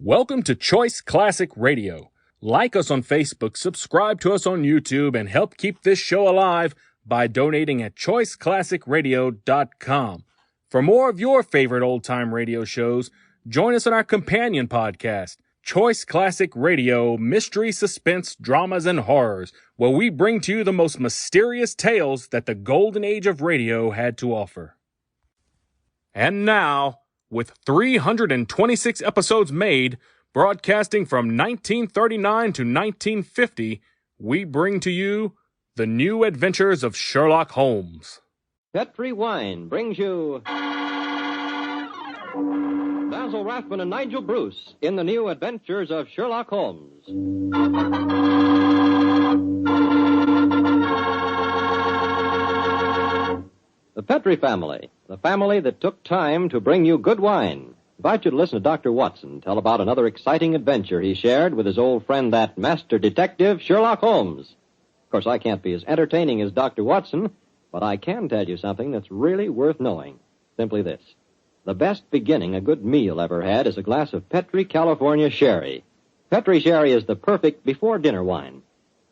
Welcome to Choice Classic Radio. Like us on Facebook, subscribe to us on YouTube, and help keep this show alive by donating at choiceclassicradio.com. For more of your favorite old-time radio shows, join us on our companion podcast, Choice Classic Radio, Mystery, Suspense, Dramas, and Horrors, where we bring to you the most mysterious tales that the golden age of radio had to offer. And now, with 326 episodes made, broadcasting from 1939 to 1950, we bring to you The New Adventures of Sherlock Holmes. Petri Wine brings you Basil Rathbone and Nigel Bruce in The New Adventures of Sherlock Holmes. The Petri family, the family that took time to bring you good wine. I invite you to listen to Dr. Watson tell about another exciting adventure he shared with his old friend, that master detective, Sherlock Holmes. Of course, I can't be as entertaining as Dr. Watson, but I can tell you something that's really worth knowing. Simply this. The best beginning a good meal ever had is a glass of Petri California Sherry. Petri Sherry is the perfect before-dinner wine.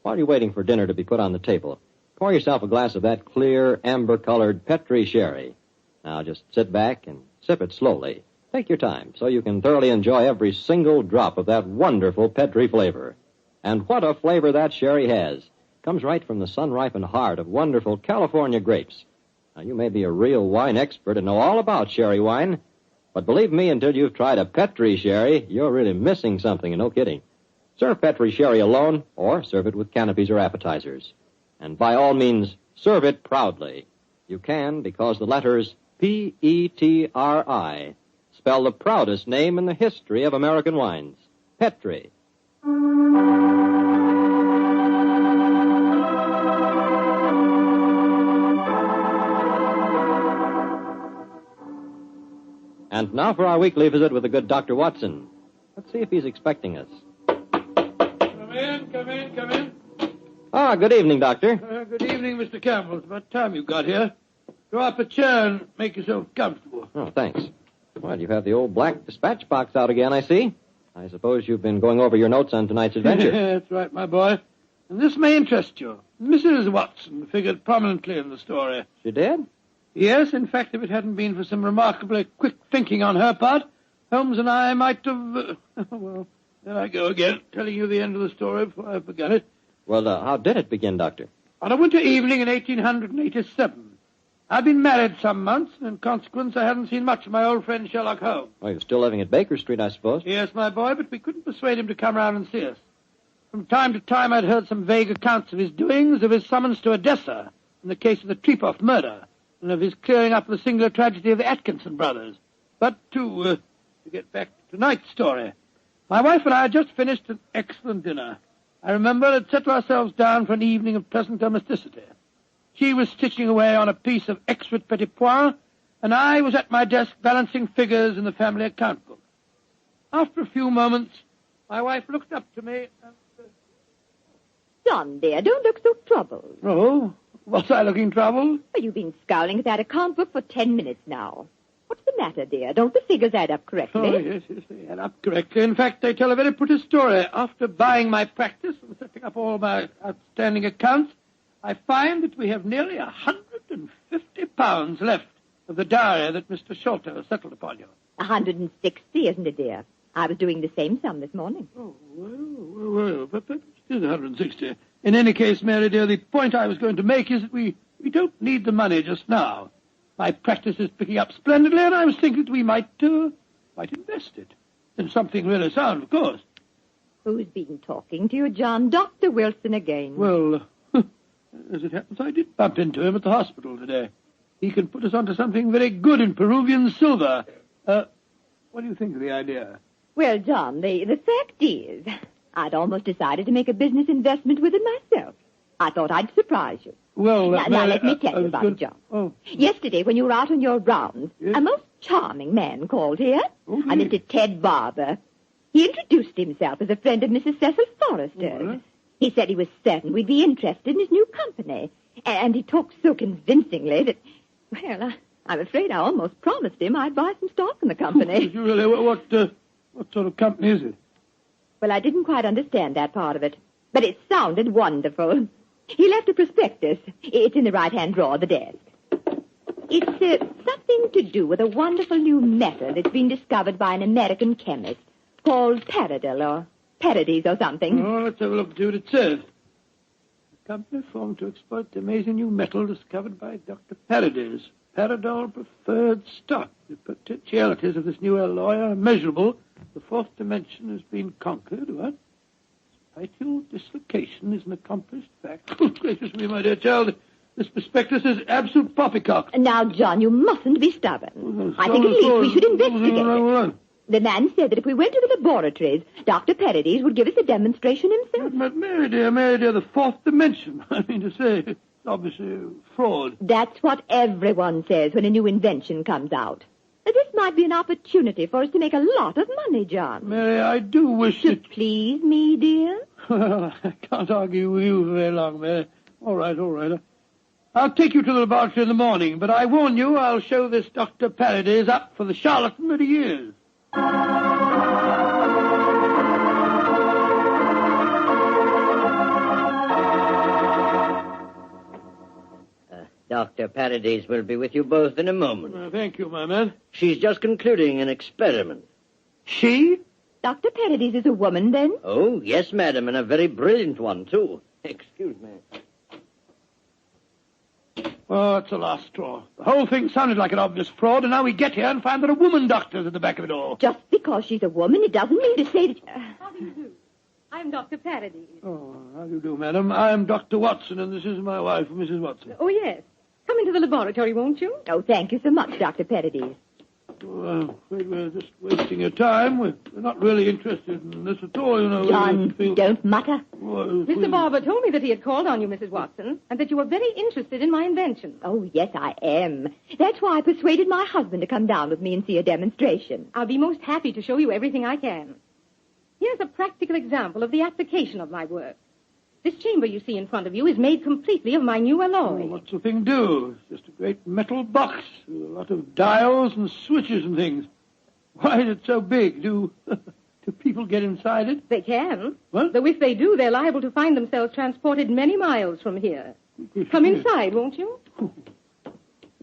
While you're waiting for dinner to be put on the table, pour yourself a glass of that clear, amber-colored Petri Sherry. Now just sit back and sip it slowly. Take your time so you can thoroughly enjoy every single drop of that wonderful Petri flavor. And what a flavor that sherry has. Comes right from the sun-ripened heart of wonderful California grapes. Now, you may be a real wine expert and know all about sherry wine, but believe me, until you've tried a Petri Sherry, you're really missing something, and no kidding. Serve Petri Sherry alone, or serve it with canopies or appetizers. And by all means, serve it proudly. You can because the letters P-E-T-R-I spell the proudest name in the history of American wines. Petri. And now for our weekly visit with the good Dr. Watson. Let's see if he's expecting us. Come in. Ah, good evening, Doctor. Good evening, Mr. Campbell. It's about time you got here. Draw up a chair and make yourself comfortable. Oh, thanks. Well, you have the old black dispatch box out again, I see. I suppose you've been going over your notes on tonight's adventure. That's right, my boy. And this may interest you. Mrs. Watson figured prominently in the story. She did? Yes, in fact, if it hadn't been for some remarkably quick thinking on her part, Holmes and I might have... well, there I go again, telling you the end of the story before I forget it. Well, how did it begin, Doctor? On a winter evening in 1887. I'd been married some months, and in consequence I hadn't seen much of my old friend Sherlock Holmes. Well, you're still living at Baker Street, I suppose. Yes, my boy, but we couldn't persuade him to come round and see us. From time to time I'd heard some vague accounts of his doings, of his summons to Odessa, in the case of the Trepoff murder, and of his clearing up the singular tragedy of the Atkinson brothers. But to get back to tonight's story, my wife and I had just finished an excellent dinner. I remember had settled ourselves down for an evening of pleasant domesticity. She was stitching away on a piece of extra petit pois, and I was at my desk balancing figures in the family account book. After a few moments, my wife looked up to me and... John, dear, don't look so troubled. Oh, was I looking troubled? Well, you've been scowling at that account book for 10 minutes now. What's the matter, dear? Don't the figures add up correctly? Oh, yes, they add up correctly. In fact, they tell a very pretty story. After buying my practice and setting up all my outstanding accounts, I find that we have nearly £150 left of the dowry that Mr. Sholto settled upon you. 160, isn't it, dear? I was doing the same sum this morning. Oh, well, but it is 160. In any case, Mary dear, the point I was going to make is that we don't need the money just now. My practice is picking up splendidly, and I was thinking that we might invest it in something really sound, of course. Who's been talking to you, John? Dr. Wilson again. Well, as it happens, I did bump into him at the hospital today. He can put us onto something very good in Peruvian silver. What do you think of the idea? Well, John, the fact is, I'd almost decided to make a business investment with it myself. I thought I'd surprise you. Well, now let me tell you about it, John. Oh. Yesterday, when you were out on your rounds, yes? a most charming man called here, Oh, a Mr. Ted Barber. He introduced himself as a friend of Mrs. Cecil Forrester's. Oh, huh? He said he was certain we'd be interested in his new company. And he talked so convincingly that, well, I'm afraid I almost promised him I'd buy some stock in the company. You really, What sort of company is it? Well, I didn't quite understand that part of it, but it sounded wonderful. He left a prospectus. It's in the right-hand drawer of the desk. It's something to do with a wonderful new metal that's been discovered by an American chemist called Paradol or Paradis or something. Oh, let's have a look and see what it says. A company formed to exploit the amazing new metal discovered by Dr. Paradis. Paradol preferred stock. The potentialities of this new alloy are immeasurable. The fourth dimension has been conquered. What? Vital dislocation is an accomplished fact. Oh, gracious me, my dear child. This prospectus is absolute poppycock. Now, John, you mustn't be stubborn. I think at least we should investigate it. The man said that if we went to the laboratories, Dr. Paradis would give us a demonstration himself. But Mary dear, the fourth dimension. I mean to say, it's obviously fraud. That's what everyone says when a new invention comes out. This might be an opportunity for us to make a lot of money, John. Mary, I do wish to please me, dear. Well, I can't argue with you very long, Mary. All right. I'll take you to the laboratory in the morning, but I warn you, I'll show this Dr. Paradis up for the charlatan that he is. Dr. Paradis will be with you both in a moment. Thank you, my man. She's just concluding an experiment. She? Dr. Paradis is a woman, then? Oh, yes, madam, and a very brilliant one, too. Excuse me. Oh, it's a last straw. The whole thing sounded like an obvious fraud, and now we get here and find that a woman doctor's at the back of it all. Just because she's a woman, it doesn't mean to say that... How do you do? I'm Dr. Paradis. Oh, how do you do, madam? I'm Dr. Watson, and this is my wife, Mrs. Watson. Oh, yes. Come into the laboratory, won't you? Oh, thank you so much, Dr. Paradis. Well, we're just wasting your time. We're not really interested in this at all, you know. John, don't mutter. Mr. Barber told me that he had called on you, Mrs. Watson, and that you were very interested in my invention. Oh, yes, I am. That's why I persuaded my husband to come down with me and see a demonstration. I'll be most happy to show you everything I can. Here's a practical example of the application of my work. This chamber you see in front of you is made completely of my new alloy. Oh, what's the thing do? It's just a great metal box with a lot of dials and switches and things. Why is it so big? Do people get inside it? They can. What? Though if they do, they're liable to find themselves transported many miles from here. Come inside, won't you? Oh,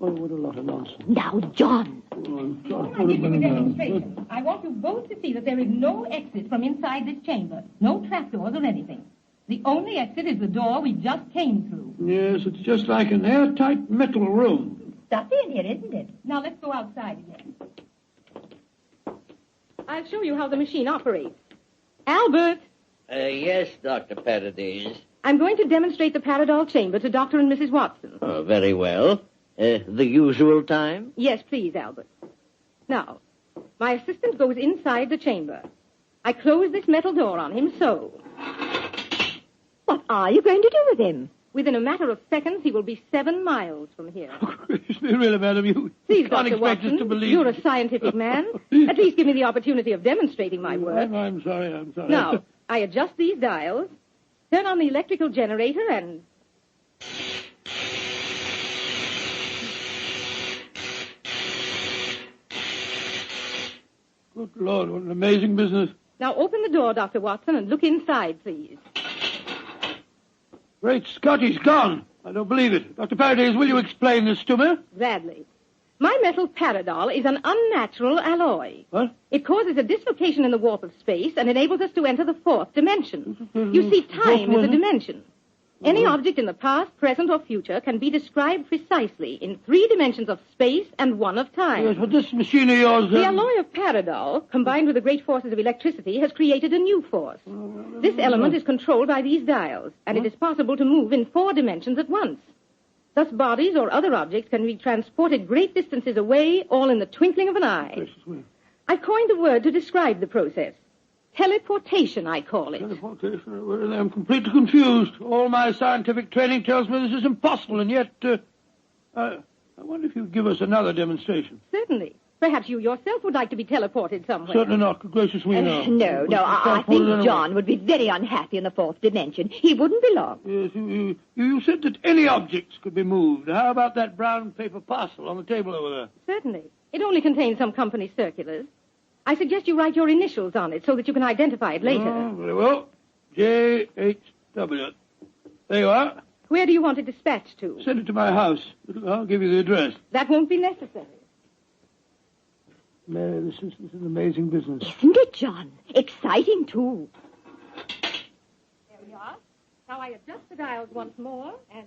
what a lot of nonsense. Now, John. Before I give you the demonstration, I want you both to see that there is no exit from inside this chamber. No trapdoors or anything. The only exit is the door we just came through. Yes, it's just like an airtight metal room. Stuffy in here, isn't it? Now let's go outside again. I'll show you how the machine operates. Albert! Yes, Dr. Paradis. I'm going to demonstrate the Paradol chamber to Dr. and Mrs. Watson. Oh, very well. The usual time? Yes, please, Albert. Now, my assistant goes inside the chamber. I close this metal door on him, so... What are you going to do with him? Within a matter of seconds, he will be 7 miles from here. Oh, really, madam, you Please, can't Dr. expect Watson, us to believe... You're a scientific man. At least give me the opportunity of demonstrating my work. I'm sorry. Now, I adjust these dials, turn on the electrical generator, and... Good Lord, what an amazing business. Now open the door, Dr. Watson, and look inside, please. Great Scott, he's gone. I don't believe it. Dr. Paradis, will you explain this to me? Gladly. My metal Paradol is an unnatural alloy. What? It causes a dislocation in the warp of space and enables us to enter the fourth dimension. You see, time is a dimension. Any object in the past, present, or future can be described precisely in 3 dimensions of space and 1 of time. Yes, but this machine of yours... The alloy of Paradol, combined with the great forces of electricity, has created a new force. This element is controlled by these dials, and it is possible to move in 4 dimensions at once. Thus, bodies or other objects can be transported great distances away, all in the twinkling of an eye. I've coined a word to describe the process. Teleportation, I call it. Teleportation? Well, I'm completely confused. All my scientific training tells me this is impossible, and yet... I wonder if you'd give us another demonstration. Certainly. Perhaps you yourself would like to be teleported somewhere. Certainly not. Good gracious me, no. No, I think John would be very unhappy in the 4th dimension. He wouldn't belong. Yes, you said that any objects could be moved. How about that brown paper parcel on the table over there? Certainly. It only contains some company circulars. I suggest you write your initials on it so that you can identify it later. Oh, very well. J.H.W. There you are. Where do you want it dispatched to? Send it to my house. I'll give you the address. That won't be necessary. Mary, this is an amazing business. Isn't it, John? Exciting, too. There we are. Now I adjust the dials once more, and...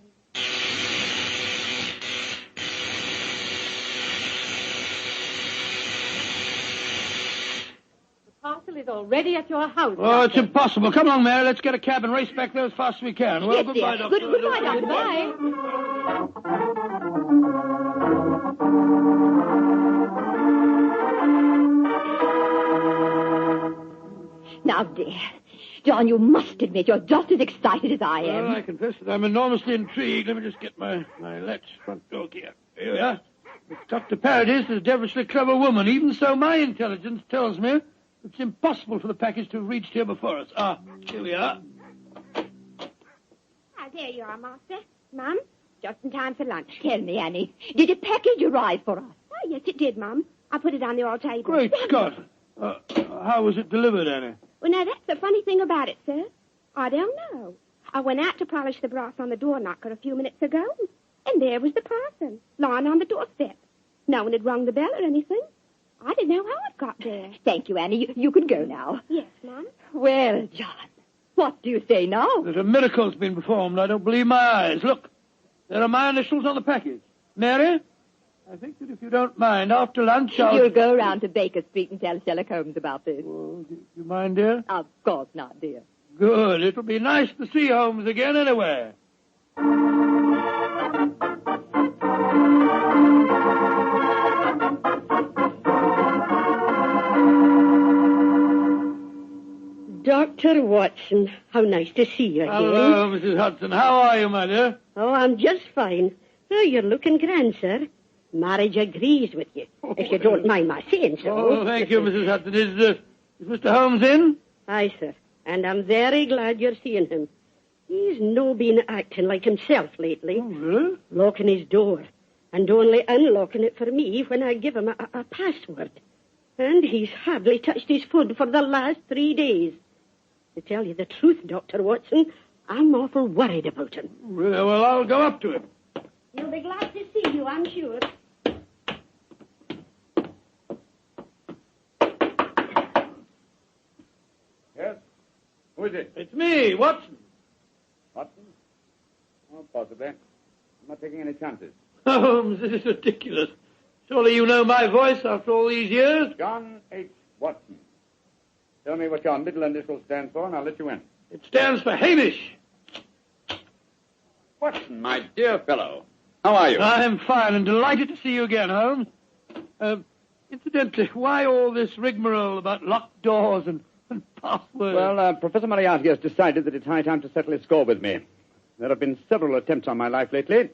The parcel is already at your house. Oh, it's impossible. Come along, Mary. Let's get a cab and race back there as fast as we can. Well, Yes, goodbye, dear. Doctor. Goodbye, Doctor. Bye. Now, dear, John, you must admit you're just as excited as I am. Well, I confess that I'm enormously intrigued. Let me just get my latch front door here. Here we are. Dr. Paradis is a devilishly clever woman. Even so, my intelligence tells me it's impossible for the package to have reached here before us. Ah, here we are. Ah, there you are, Master. Mum, just in time for lunch. Tell me, Annie, did a package arrive for us? Oh, yes, it did, Mum. I put it on the old table. Great Scott. How was it delivered, Annie? Well, now, that's the funny thing about it, sir. I don't know. I went out to polish the brass on the door knocker a few minutes ago, and there was the parcel, lying on the doorstep. No one had rung the bell or anything. I didn't know how it got there. Thank you, Annie. You can go now. Yes, Mum. Well, John, what do you say now? That a miracle's been performed. I don't believe my eyes. Look, there are my initials on the package. Mary, I think that if you don't mind, after lunch I'll... You'll go round to Baker Street and tell Sherlock Holmes about this. Oh, do you mind, dear? Of course not, dear. Good. It'll be nice to see Holmes again anyway. Dr. Watson, how nice to see you again. Hello, Mrs. Hudson. How are you, my dear? Oh, I'm just fine. Oh, you're looking grand, sir. Marriage agrees with you, if you don't mind my saying so. Oh, thank you, Mrs. Hudson. Is Mr. Holmes in? Aye, sir. And I'm very glad you're seeing him. He's no been acting like himself lately. Oh, really? Locking his door and only unlocking it for me when I give him a password. And he's hardly touched his food for the last 3 days. To tell you the truth, Dr. Watson, I'm awful worried about him. Really? Well, I'll go up to him. He'll be glad to see you, I'm sure. Yes? Who is it? It's me, Watson. Watson? Oh, possibly. I'm not taking any chances. Holmes, this is ridiculous. Surely you know my voice after all these years? John H. Watson. Tell me what your middle initials stand for, and I'll let you in. It stands for Hamish. Watson, my dear fellow. How are you? I'm fine and delighted to see you again, Holmes. Incidentally, why all this rigmarole about locked doors and passwords? Well, Professor Moriarty has decided that it's high time to settle his score with me. There have been several attempts on my life lately.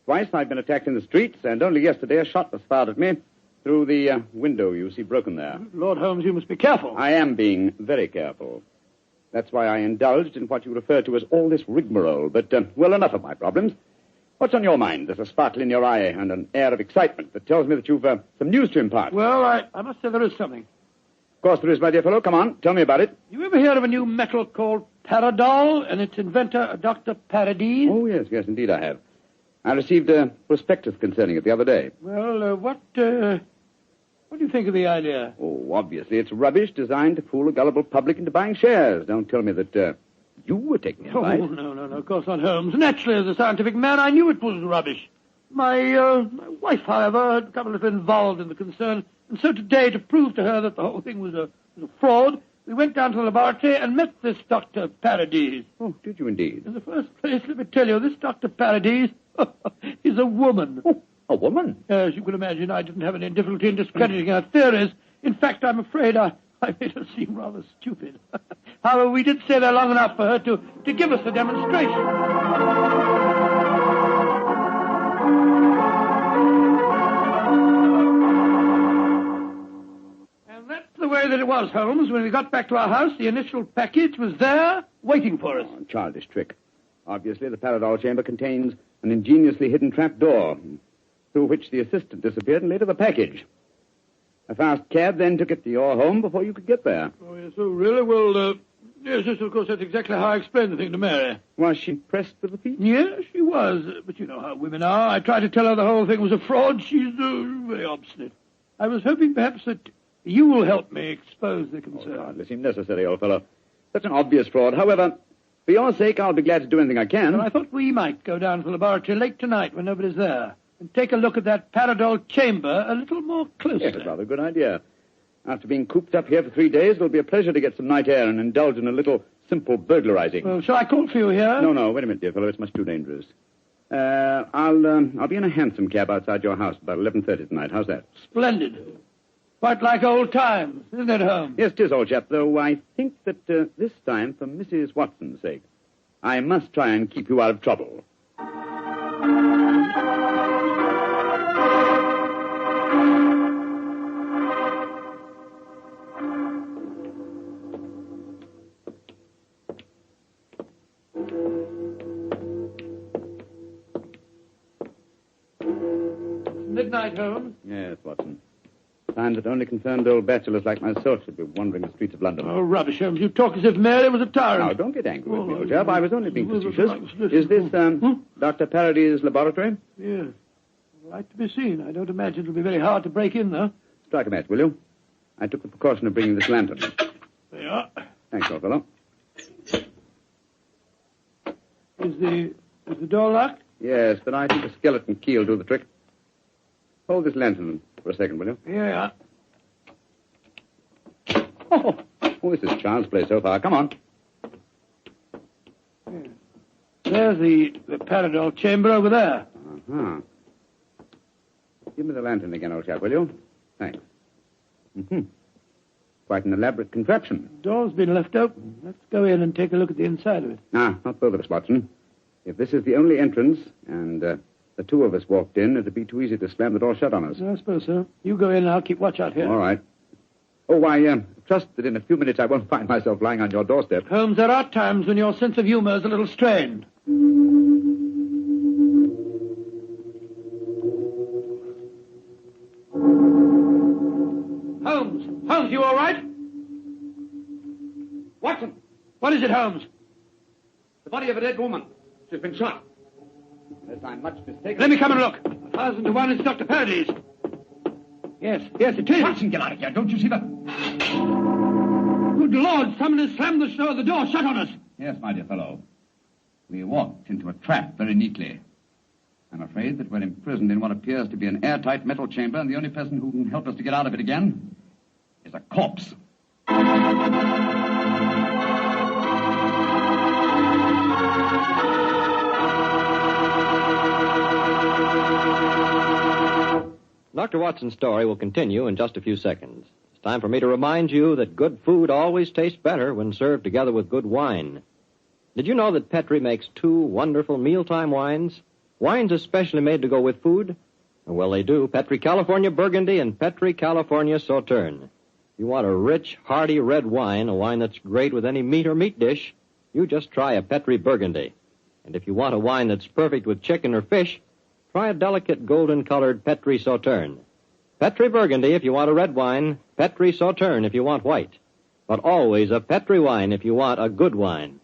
Twice I've been attacked in the streets, and only yesterday a shot was fired at me through the window you see broken there. Lord Holmes, you must be careful. I am being very careful. That's why I indulged in what you refer to as all this rigmarole. But, well, enough of my problems. What's on your mind? There's a sparkle in your eye and an air of excitement that tells me that you've some news to impart. Well, I must say there is something. Of course there is, my dear fellow. Come on, tell me about it. You ever hear of a new metal called Paradol and its inventor, Dr. Paradis? Oh, yes, indeed I have. I received a prospectus concerning it the other day. Well, what do you think of the idea? Oh, obviously it's rubbish designed to fool a gullible public into buying shares. Don't tell me that you were taking advice. Oh, no, of course not, Holmes. Naturally, as a scientific man, I knew it was rubbish. My wife, however, had become a little involved in the concern, and so today, to prove to her that the whole thing was a fraud, we went down to the laboratory and met this Dr. Paradis. Oh, did you indeed? In the first place, let me tell you, this Dr. Paradis is a woman. Oh, a woman? As you can imagine, I didn't have any difficulty in discrediting her theories. In fact, I'm afraid I made her seem rather stupid. However, we did stay there long enough for her to give us a demonstration. And that's the way that it was, Holmes. When we got back to our house, the initial package was there, waiting for us. Oh, childish trick. Obviously, the Paradol chamber contains an ingeniously hidden trap door, through which the assistant disappeared and later the package. A fast cab then took it to your home before you could get there. Oh, yes, oh, really? Well, yes, of course, that's exactly how I explained the thing to Mary. Was she pressed with the feet? Yes, she was. But you know how women are. I tried to tell her the whole thing was a fraud. She's very obstinate. I was hoping perhaps that you will help me expose the concern. Oh, hardly seem necessary, old fellow. Such an obvious fraud. However, for your sake, I'll be glad to do anything I can. Well, I thought we might go down to the laboratory late tonight when nobody's there and take a look at that Paradol chamber a little more closely. Yes, rather a good idea. After being cooped up here for 3 days, it'll be a pleasure to get some night air and indulge in a little simple burglarizing. Well, shall I call for you here? No, wait a minute, dear fellow. It's much too dangerous. I'll be in a hansom cab outside your house about 11:30 tonight. How's that? Splendid. Quite like old times, isn't it, Holmes? Yes, 'tis, old chap, though I think that this time, for Mrs. Watson's sake, I must try and keep you out of trouble. Midnight, Holmes. Yes, Watson. Time that only confirmed old bachelors like myself should be wandering the streets of London. Oh, rubbish, Holmes. You talk as if Mary was a tyrant. Now, don't get angry with me, old chap. I was only being facetious. Is this, Dr. Parady's laboratory? Yes. Like to be seen. I don't imagine it'll be very hard to break in, though. Strike a match, will you? I took the precaution of bringing this lantern. There you are. Thanks, old fellow. Is the door locked? Yes, but I think a skeleton key will do the trick. Hold this lantern for a second, will you? Here you are. Oh, this is child's play so far. Come on. Yeah. There's the Paradol chamber over there. Uh-huh. Give me the lantern again, old chap, will you? Thanks. Mm-hmm. Quite an elaborate contraption. The door's been left open. Let's go in and take a look at the inside of it. Not both of us, Watson. If this is the only entrance, and the two of us walked in, it'd be too easy to slam the door shut on us. I suppose so. You go in and I'll keep watch out here. All right. Oh, I trust that in a few minutes I won't find myself lying on your doorstep. Holmes, there are times when your sense of humor is a little strained. Holmes, you all right? Watson! What is it, Holmes? The body of a dead woman. She's been shot. Unless I'm much mistaken. Let me come and look. 1,000 to 1 it's Dr. Parady's. Yes, it is. Watson, get out of here. Don't you see that? Good Lord, someone has slammed the door shut on us. Yes, my dear fellow. We walked into a trap very neatly. I'm afraid that we're imprisoned in what appears to be an airtight metal chamber, and the only person who can help us to get out of it again is a corpse. Dr. Watson's story will continue in just a few seconds. It's time for me to remind you that good food always tastes better when served together with good wine. Did you know that Petri makes 2 wonderful mealtime wines? Wines especially made to go with food? Well, they do. Petri California Burgundy and Petri California Sauterne. You want a rich, hearty red wine, a wine that's great with any meat or meat dish, you just try a Petri Burgundy. And if you want a wine that's perfect with chicken or fish, try a delicate golden-colored Petri Sauterne. Petri Burgundy if you want a red wine, Petri Sauterne if you want white. But always a Petri wine if you want a good wine.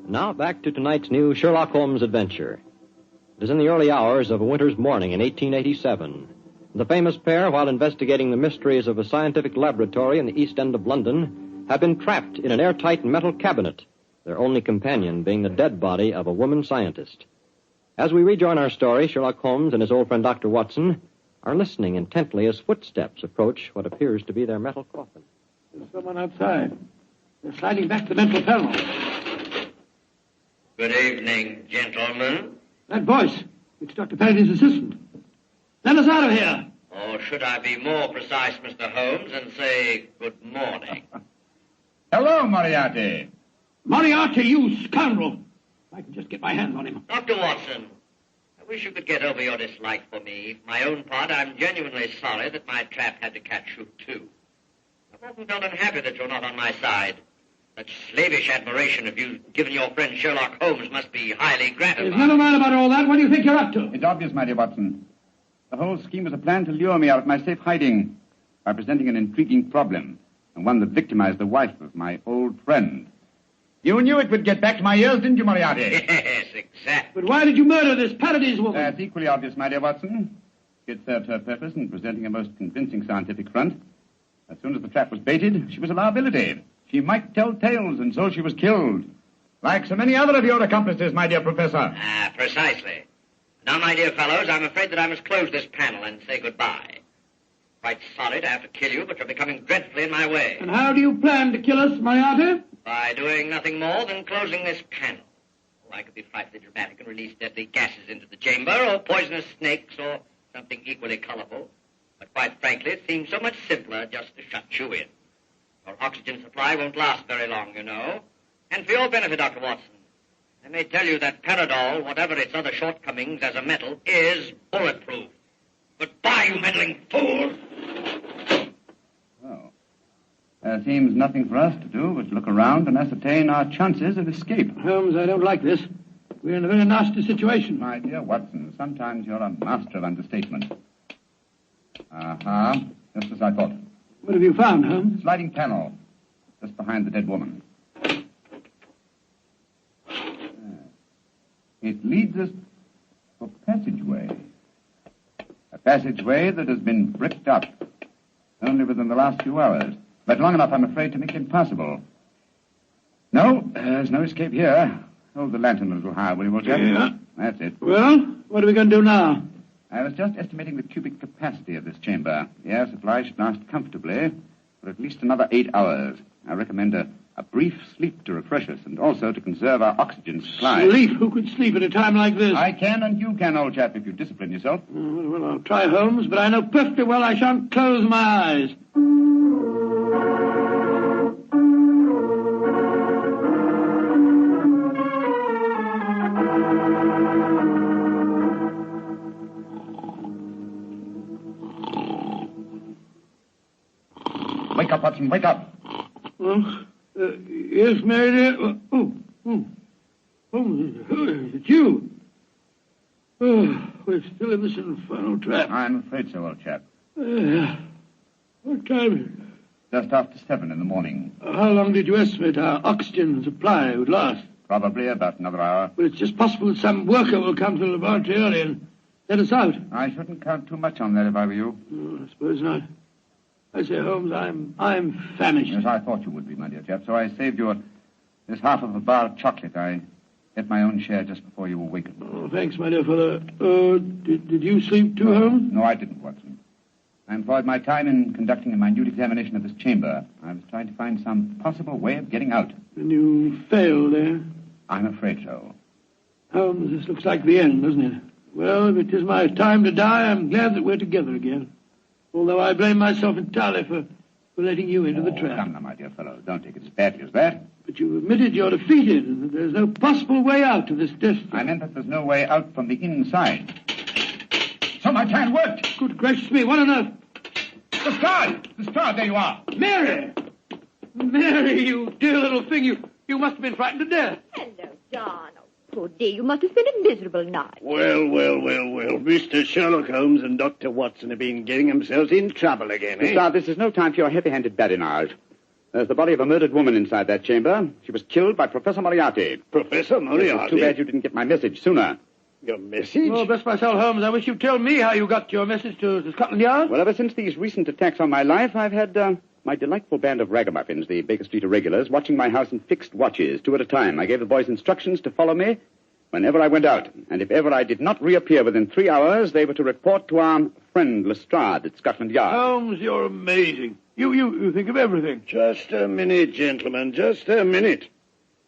Now back to tonight's new Sherlock Holmes adventure. It is in the early hours of a winter's morning in 1887. The famous pair, while investigating the mysteries of a scientific laboratory in the East End of London, have been trapped in an airtight metal cabinet, their only companion being the dead body of a woman scientist. As we rejoin our story, Sherlock Holmes and his old friend Dr. Watson are listening intently as footsteps approach what appears to be their metal coffin. There's someone outside. They're sliding back the metal panel. Good evening, gentlemen. That voice, it's Dr. Parady's assistant. Let us out of here. Or should I be more precise, Mr. Holmes, and say good morning? Hello, Moriarty. Moriarty, you scoundrel. I can just get my hands on him. Dr. Watson, I wish you could get over your dislike for me. For my own part, I'm genuinely sorry that my trap had to catch you, too. I've often felt unhappy that you're not on my side. Such slavish admiration of you given your friend Sherlock Holmes must be highly gratifying. Never mind about all that. What do you think you're up to? It's obvious, my dear Watson. The whole scheme was a plan to lure me out of my safe hiding by presenting an intriguing problem, and one that victimized the wife of my old friend. You knew it would get back to my ears, didn't you, Moriarty? Yes, exactly. But why did you murder this Paradol woman? That's equally obvious, my dear Watson. It served her purpose in presenting a most convincing scientific front. As soon as the trap was baited, she was a liability. She might tell tales, and so she was killed. Like so many other of your accomplices, my dear Professor. Precisely. Now, my dear fellows, I'm afraid that I must close this panel and say goodbye. Quite sorry to have to kill you, but you're becoming dreadfully in my way. And how do you plan to kill us, Moriarty? By doing nothing more than closing this panel. Oh, I could be frightfully dramatic and release deadly gases into the chamber, or poisonous snakes, or something equally colorful. But quite frankly, it seems so much simpler just to shut you in. Your oxygen supply won't last very long, you know. And for your benefit, Dr. Watson, I may tell you that Paradol, whatever its other shortcomings as a metal, is bulletproof. Goodbye, you meddling fool! Well, there seems nothing for us to do but look around and ascertain our chances of escape. Holmes, I don't like this. We're in a very nasty situation. My dear Watson, sometimes you're a master of understatement. Aha, just as I thought. What have you found, Holmes? Sliding panel, just behind the dead woman. It leads us to a passageway. A passageway that has been bricked up only within the last few hours. But long enough, I'm afraid, to make it impossible. No, there's no escape here. Hold the lantern a little higher, will you, Walter? Yeah. That's it. Well, what are we going to do now? I was just estimating the cubic capacity of this chamber. The air supply should last comfortably for at least another 8 hours. I recommend a brief sleep to refresh us and also to conserve our oxygen supply. Sleep? Who could sleep at a time like this? I can and you can, old chap, if you discipline yourself. Well, I'll try, Holmes, but I know perfectly well I shan't close my eyes. Wake up, Watson, wake up. Yes, Mary dear. It's you. Oh, we're still in this infernal trap. I'm afraid so, old chap. What time is it? Just after 7 in the morning. How long did you estimate our oxygen supply would last? Probably about another hour. Well, it's just possible that some worker will come to the laboratory early and let us out. I shouldn't count too much on that if I were you. I suppose not. I say, Holmes, I'm famished. Yes, I thought you would be, my dear chap, so I saved you this half of a bar of chocolate. I ate my own share just before you awakened. Oh, thanks, my dear fellow. Did you sleep too, Holmes? No, I didn't, Watson. I employed my time in conducting a minute examination of this chamber. I was trying to find some possible way of getting out. And you failed, eh? I'm afraid so. Holmes, this looks like the end, doesn't it? Well, if it is my time to die, I'm glad that we're together again. Although I blame myself entirely for letting you into the trap. Come now, my dear fellow. Don't take it as badly as that. But you admitted you're defeated and that there's no possible way out of this destiny. I meant that there's no way out from the inside. So my plan worked. Good gracious me, what on earth? The star, there you are. Mary! Mary, you dear little thing, you must have been frightened to death. Hello, John. Oh, poor dear, you must have spent a miserable night. Well. Mr. Sherlock Holmes and Dr. Watson have been getting themselves in trouble again, eh? Sir, this is no time for your heavy-handed badinage. There's the body of a murdered woman inside that chamber. She was killed by Professor Moriarty. Professor Moriarty? It's too bad you didn't get my message sooner. Your message? Oh, bless my soul, Holmes, I wish you'd tell me how you got your message to Scotland Yard. Well, ever since these recent attacks on my life, I've had my delightful band of ragamuffins, the Baker Street Irregulars, watching my house in fixed watches, 2 at a time. I gave the boys instructions to follow me whenever I went out. And if ever I did not reappear within 3 hours, they were to report to our friend Lestrade at Scotland Yard. Holmes, you're amazing. You think of everything. Just a minute, gentlemen, just a minute.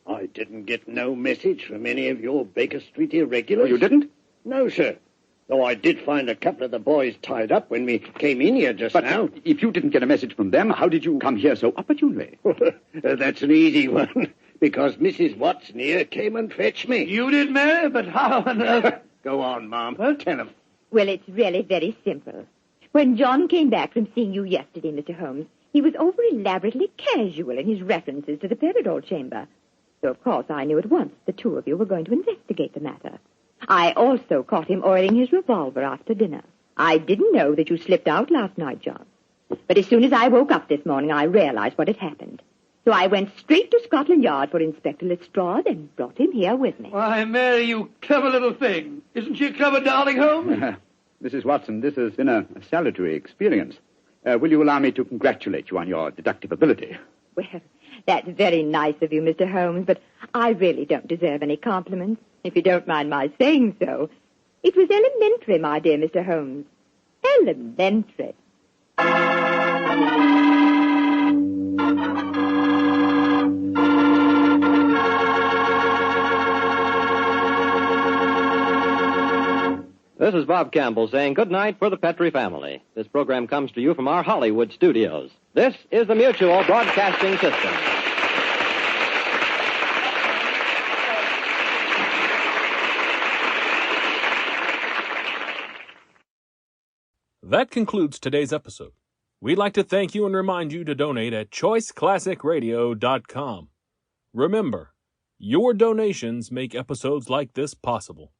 I didn't get no message from any of your Baker Street Irregulars. Oh, you didn't? No, sir. Though I did find a couple of the boys tied up when we came in here just now. But if you didn't get a message from them, how did you come here so opportunely? That's an easy one, because Mrs. Watson here came and fetched me. You did, Mary? But how on earth? Go on, Mom. Tell him. Well, it's really very simple. When John came back from seeing you yesterday, Mr. Holmes, He was over elaborately casual in his references to the Paradol chamber. So, of course, I knew at once the two of you were going to investigate the matter. I also caught him oiling his revolver after dinner. I didn't know that you slipped out last night, John. But as soon as I woke up this morning, I realized what had happened. So I went straight to Scotland Yard for Inspector Lestrade and brought him here with me. Why, Mary, you clever little thing. Isn't she a clever darling, Holmes? Mrs. Watson, this has been a salutary experience. Will you allow me to congratulate you on your deductive ability? Well, that's very nice of you, Mr. Holmes, but I really don't deserve any compliments, if you don't mind my saying so. It was elementary, my dear Mr. Holmes. Elementary. This is Bob Campbell saying good night for the Petrie family. This program comes to you from our Hollywood studios. This is the Mutual Broadcasting System. That concludes today's episode. We'd like to thank you and remind you to donate at choiceclassicradio.com. Remember, your donations make episodes like this possible.